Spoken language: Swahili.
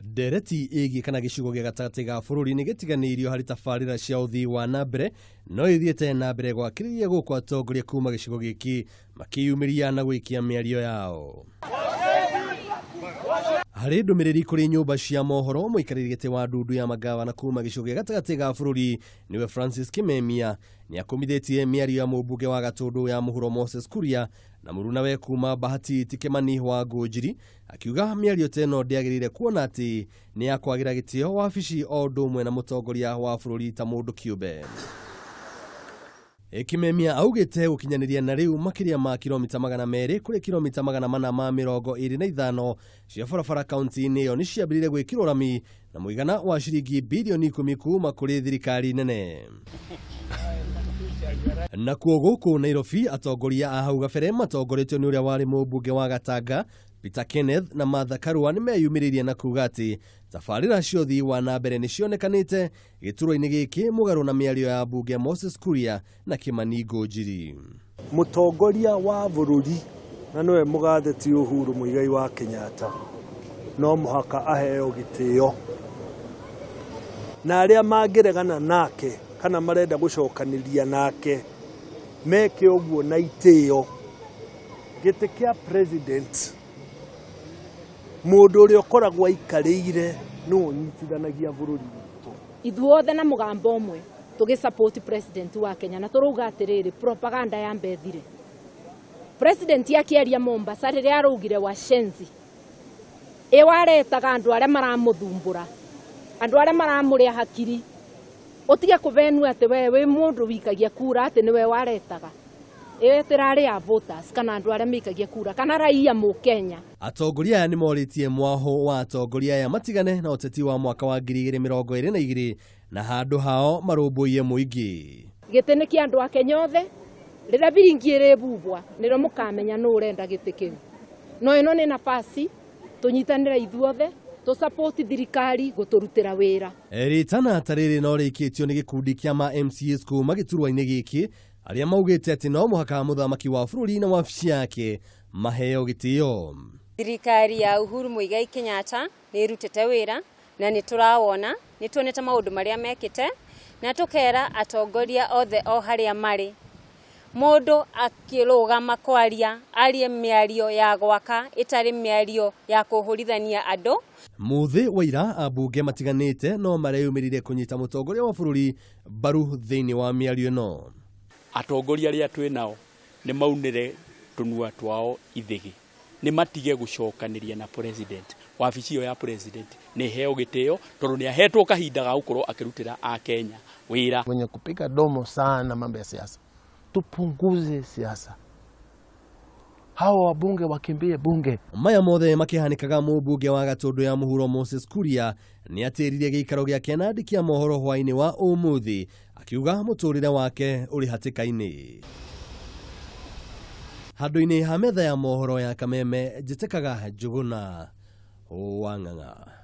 Ndereti ĩgiĩ kana gĩcigo gĩa gatagatĩ ga bũrũri nĩ gĩtiganĩirio harĩ tabarĩra cia ũthii wa nambere no ithiĩte nambere gwakĩrĩria gũkũ atongoria kuma gĩcigo gĩkĩ makĩyumĩria na gwĩkia mĩario yao. Harĩ ndũmĩrĩri kũrĩ nyũmba cia mohoro, mũikarĩri gĩtĩ wa ndundu ya magavana kuma gĩcigo gĩa gatagatĩ ga bũrũri nĩwe Francis Kimemia nĩ akomithĩtie mĩario ya mũmbunge wa Gatũndũ ya mũhuro Moses Kuria na mũrunawe kuma Bahati Tikemani wa Ngũnjiri, akiuga mĩario teno ndĩagĩrĩire kuona atĩ nĩ ya kwagĩra gĩtĩo wabici o ũndũ ũmwe na mũtongoria wa bũrũri ta mũndũ kĩũmbe. Kimemia augĩte gũkinyanĩria na rĩu makĩria ma kilomita 200 kũrĩ kilomita 425 cia barabara kaunti-inĩ ĩyo nĩ ciambĩrĩire gwĩkĩrwo rami na mũigana wa ciringi bilioni 10 kuma kũrĩ thirikari nene. Nakuo gũkũ Nairobi, atongoria a hau gabere matongoretio nĩ ũrĩa warĩ mũmbunge wa Gatanga Peter Kenneth na Martha Karua nĩ meyumĩrĩirie na kuga atĩ tabarĩra cia ũthii wa nambere nĩ cionekanĩte gĩturwa-inĩ gĩkĩ mũgarũ na mĩario ya mbunge Moses Kuria na Kimani Ngũnjiri. Mũtongoria wa bũrũri na nĩwe mũgathĩti Uhuru Muigai wa Kenyatta no mũhaka aheo gĩtĩo, na arĩa mangĩregana nake kana marenda gũcokanĩria nake meke ũguo na itĩo. Gĩtĩ kĩa president mũndũ ũrĩa ũkoragwo aikarĩire no ũnyitithanagia bũrũri witũ. Ithuothe na mũgambo ũmwe tũgĩsupport president wa Kenya na tũrauga atĩrĩrĩ, propaganda ya mbethire. President akĩaria Mombasa rĩrĩa araugire washenzi waretaga andũ arĩa maramũthumbũra, andũ arĩa maramũrĩa hakiri, ũtige kũvenua atĩ we wĩ mũndũ wikagia kura atĩ nĩwe waretaga. Ĩtĩrarĩ ya voters kana andũ arĩa maikagia kura kana raia Kenya. Atongoria aya nĩ morĩtie mwaho wa atongoria aya matigane na ũteti wa mwaka wa 2022 na handũ hao marũmbũiye mũingĩ. Gĩtĩ nĩ kĩa andũ a Kenya othe, rĩrĩa biringi ĩrĩbubwa nĩrĩo mũkamenya nũ ũrenda gĩtĩ kĩu. No ĩno nĩ nafasi tũnyitanĩre ithuothe support thirikari gũtũrutĩra wĩra. Ritana tarĩrĩ no rĩkĩtio nĩ gĩkundi kĩa ma MCAs kuma gĩturwa-inĩ gĩkĩ arĩa maugĩte atĩ no mũhaka mũthamaki wa bũrũri na wabici yake maheo gĩtĩo. Thirikari ya Uhuru Muigai Kenyatta nĩ ĩrutĩte wĩra na nĩ tũrawona, nĩ tuonete maũndũ marĩa mekĩte na tũkera atongoria othe o harĩa marĩ. Mũndũ akĩrũgama kwaria arie mĩario ya gwaka ĩtarĩ mĩario ya kũhũrithania andũ. Muthĩ wa ira ambunge matiganĩte no mareyumĩrire kũnyita mũtongoria wa bũrũri mbaru thĩinĩ wa mĩario ĩno. Atongoria arĩa twĩ nao nĩ maunire tũnua twao ithĩgĩ, nĩ matige gũcokanĩria na president. Wabici ĩyo ya president nĩ heo gĩtĩo tondũ nĩ ahetwo kahinda ga gũkorwo akĩrutĩra a Kenya wĩra. Wenye kupiga domo sana mambo ya siasa, tupunguze siasa. Hao wabunge wakimbie bunge. Maya mothe makĩhanĩkaga mũmbunge wa Gatũndũ ya mũhuro Moses Kuria nĩ atĩririe gĩikaro gĩake na andĩki a mohoro hwainĩ wa ũmũthĩ akiuga mũtũrĩre wake ũrĩ hatĩka-inĩ. Handũ-inĩ ha metha ya mohoro ya Kameme, njĩtĩkaga Njũgũna Wang'ang'a.